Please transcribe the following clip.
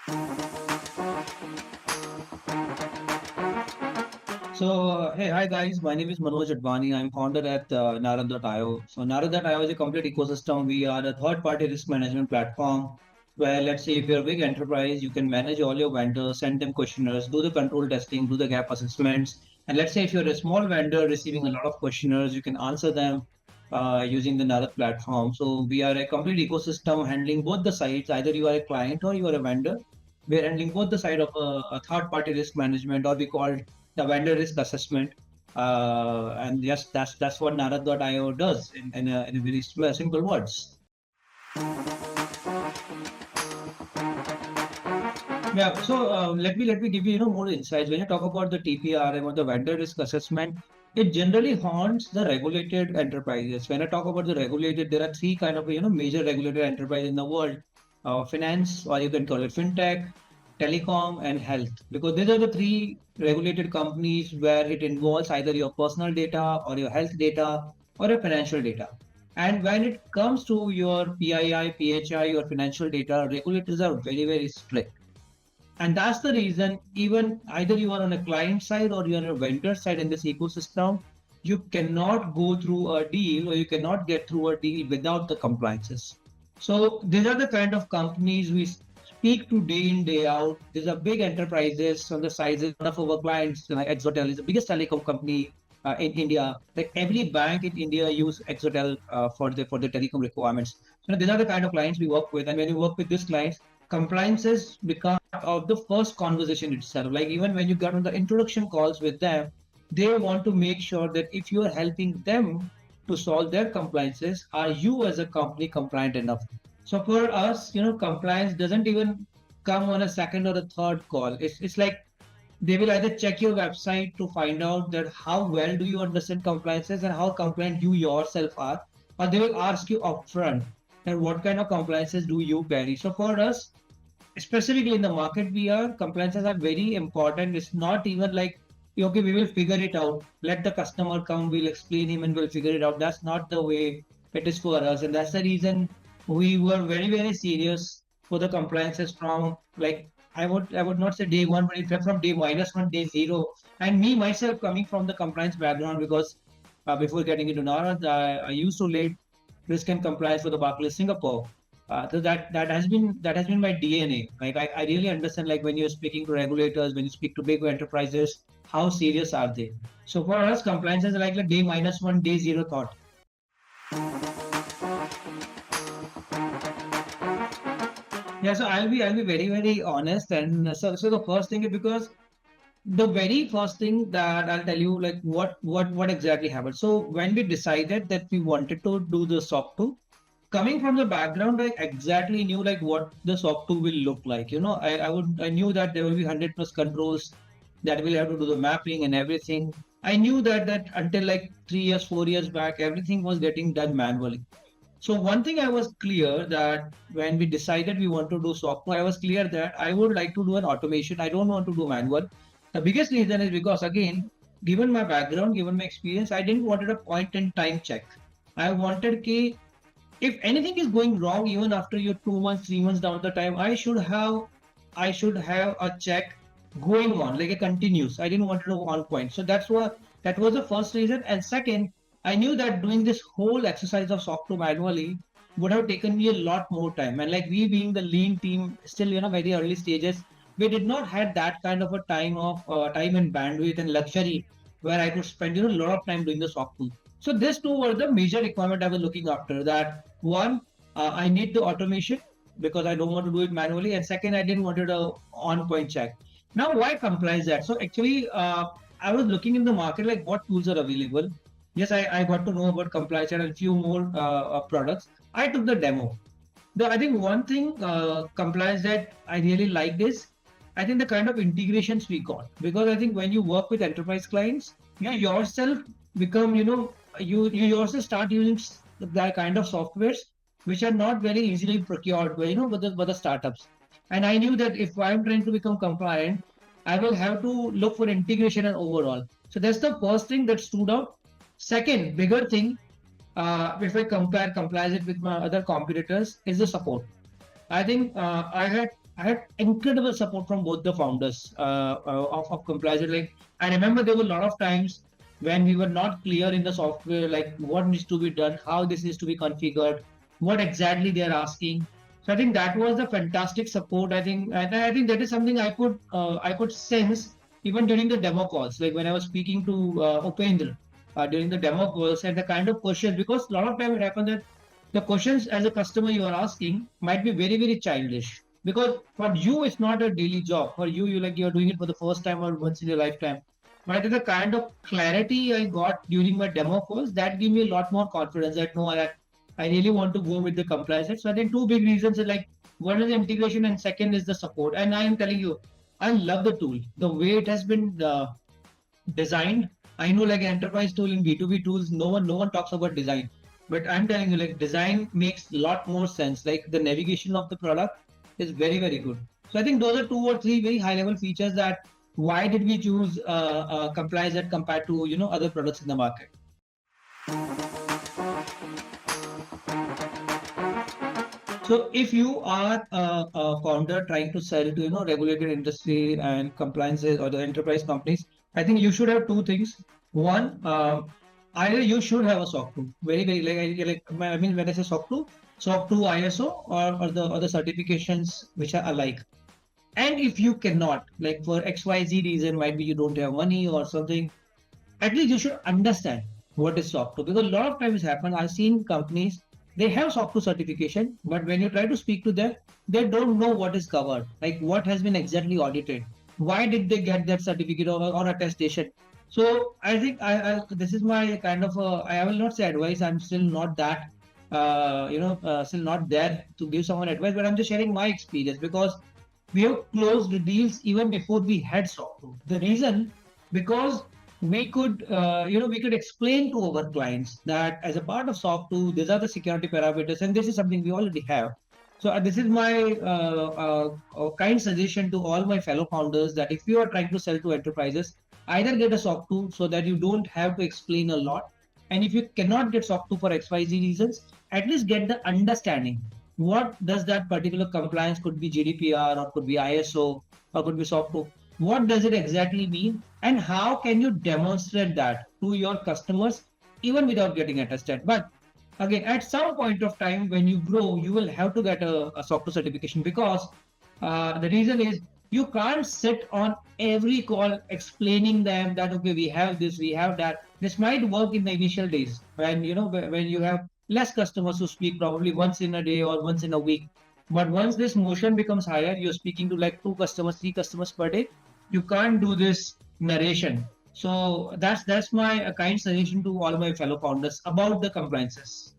Hey, hi guys. My name is Manoj Advani. I'm founder at Narad.io. So, Narad.io is a complete ecosystem. We are a third-party risk management platform where, let's say, if you're a big enterprise, you can manage all your vendors, send them questionnaires, do the control testing, do the gap assessments. And let's say if you're a small vendor receiving a lot of questionnaires, you can answer them using the Narad platform. So, we are a complete ecosystem handling both the sides. Either you are a client or you are a vendor. We're handling both the side of a third-party risk management, or we call the vendor risk assessment. And yes, that's what Narad.io does in a very simple words. Yeah. So let me give you more insights. When you talk about the TPR about the vendor risk assessment, it generally haunts the regulated enterprises. When I talk about the regulated, there are three kind of major regulated enterprise in the world: finance, or you can call it fintech, telecom, and health. Because these are the three regulated companies where it involves either your personal data or your health data or your financial data. And when it comes to your PII, PHI, your financial data, regulators are very, very strict. And that's the reason, even either you are on a client side or you're on a vendor side in this ecosystem, you cannot go through a deal or you cannot get through a deal without the compliances. So these are the kind of companies we speak to day in, day out. These are big enterprises on the sizes. One of our clients, like Exotel, is the biggest telecom company in India. Like every bank in India use Exotel for the telecom requirements. So these are the kind of clients we work with. And when you work with these clients, compliances become of the first conversation itself. Like even when you get on the introduction calls with them, they want to make sure that if you are helping them to solve their compliances, are you as a company compliant enough? So for us, compliance doesn't even come on a second or a third call. It's like they will either check your website to find out that how well do you understand compliances and how compliant you yourself are, or they will ask you upfront that what kind of compliances do you carry. So for us, specifically in the market we are, compliances are very important. It's not even like, okay, we will figure it out. Let the customer come, we'll explain him and we'll figure it out. That's not the way it is for us. And that's the reason we were very, very serious for the compliances from like I would not say day one, but in fact from day -1, day zero. And me myself coming from the compliance background because before getting into Narad, I used to lead risk and compliance for the Barclays Singapore. So that has been my DNA. Like I really understand like when you're speaking to regulators, when you speak to big enterprises, how serious are they? So for us, compliance is like day -1, day zero thought. Yeah, so I'll be very, very honest. And so the first thing is because the very first thing that I'll tell you, like what exactly happened. So when we decided that we wanted to do the SOC 2, coming from the background, I exactly knew like what the SOC 2 will look like. I knew that there will be 100 plus controls that will have to do the mapping and everything. I knew that until like 3 years, 4 years back, everything was getting done manually. So one thing I was clear that when we decided we want to do software, I was clear that I would like to do an automation. I don't want to do manual. The biggest reason is because again, given my background, given my experience, I didn't wanted a point in time check. I wanted key if anything is going wrong, even after you're 2 months, 3 months down the time, I should have a check going on, like a continuous. I didn't want to know one point. So that was the first reason. And second, I knew that doing this whole exercise of SOC 2 manually would have taken me a lot more time. And like we being the lean team, still, very early stages, we did not had that kind of a time and bandwidth and luxury where I could spend, a lot of time doing the SOC 2. So these two were the major requirement I was looking after. That one, I need the automation because I don't want to do it manually, and second, I didn't want it a on-point check. Now, why compliance that? So actually, I was looking in the market like what tools are available. Yes, I got to know about compliance and a few more products. I took the demo. I think one thing compliance that I really liked is I think the kind of integrations we got, because I think when you work with enterprise clients, you yourself become you yourself start using that kind of softwares which are not very easily procured by the startups. And I knew that if I'm trying to become compliant, I will have to look for integration and overall. So that's the first thing that stood out. Second bigger thing, if I compare compliance it with my other competitors, is the support. I think I had I had incredible support from both the founders of compliance. Like I remember there were a lot of times when we were not clear in the software, like what needs to be done, how this is to be configured, what exactly they are asking. So I think that was the fantastic support. I think that is something I could sense even during the demo calls. Like when I was speaking to Upendra during the demo calls and the kind of questions, because a lot of time it happens that the questions as a customer you are asking might be very very childish, because for you it's not a daily job. For you, you're doing it for the first time or once in your lifetime. But the kind of clarity I got during my demo calls, that gave me a lot more confidence that no, I really want to go with the compliance. So I think two big reasons are like, one is the integration and second is the support. And I am telling you, I love the tool, the way it has been designed. I know like enterprise tool in B2B tools, no one talks about design. But I'm telling you, like design makes a lot more sense. Like the navigation of the product is very, very good. So I think those are two or three very high level features that why did we choose compliance that compared to other products in the market. So if you are a founder trying to sell to regulated industry and compliances or the enterprise companies, I think you should have two things. One, either you should have a SOC 2, very very I mean when I say SOC 2, SOC 2 ISO or the other certifications which are alike. And if you cannot, like for XYZ reason, might be you don't have money or something, at least you should understand what is SOC 2. Because a lot of times happen, I've seen companies, they have SOC 2 certification, but when you try to speak to them, they don't know what is covered, like what has been exactly audited. Why did they get that certificate or attestation? So I think this is my kind of I will not say advice. I'm still not that still not there to give someone advice, but I'm just sharing my experience because we have closed the deals even before we had SOC 2. The reason, because we could explain to our clients that as a part of SOC 2, these are the security parameters, and this is something we already have. So this is my kind suggestion to all my fellow founders that if you are trying to sell to enterprises, either get a SOC 2 so that you don't have to explain a lot, and if you cannot get SOC 2 for XYZ reasons, at least get the understanding. What does that particular compliance, could be GDPR or could be ISO or could be SOC 2? What does it exactly mean? And how can you demonstrate that to your customers even without getting attested? But again, at some point of time when you grow, you will have to get a SOC 2 certification, because the reason is you can't sit on every call explaining them that okay, we have this, we have that. This might work in the initial days when when you have less customers who speak probably once in a day or once in a week. But once this motion becomes higher, you're speaking to like two customers, three customers per day. You can't do this narration. So that's my kind suggestion to all my fellow founders about the compliances.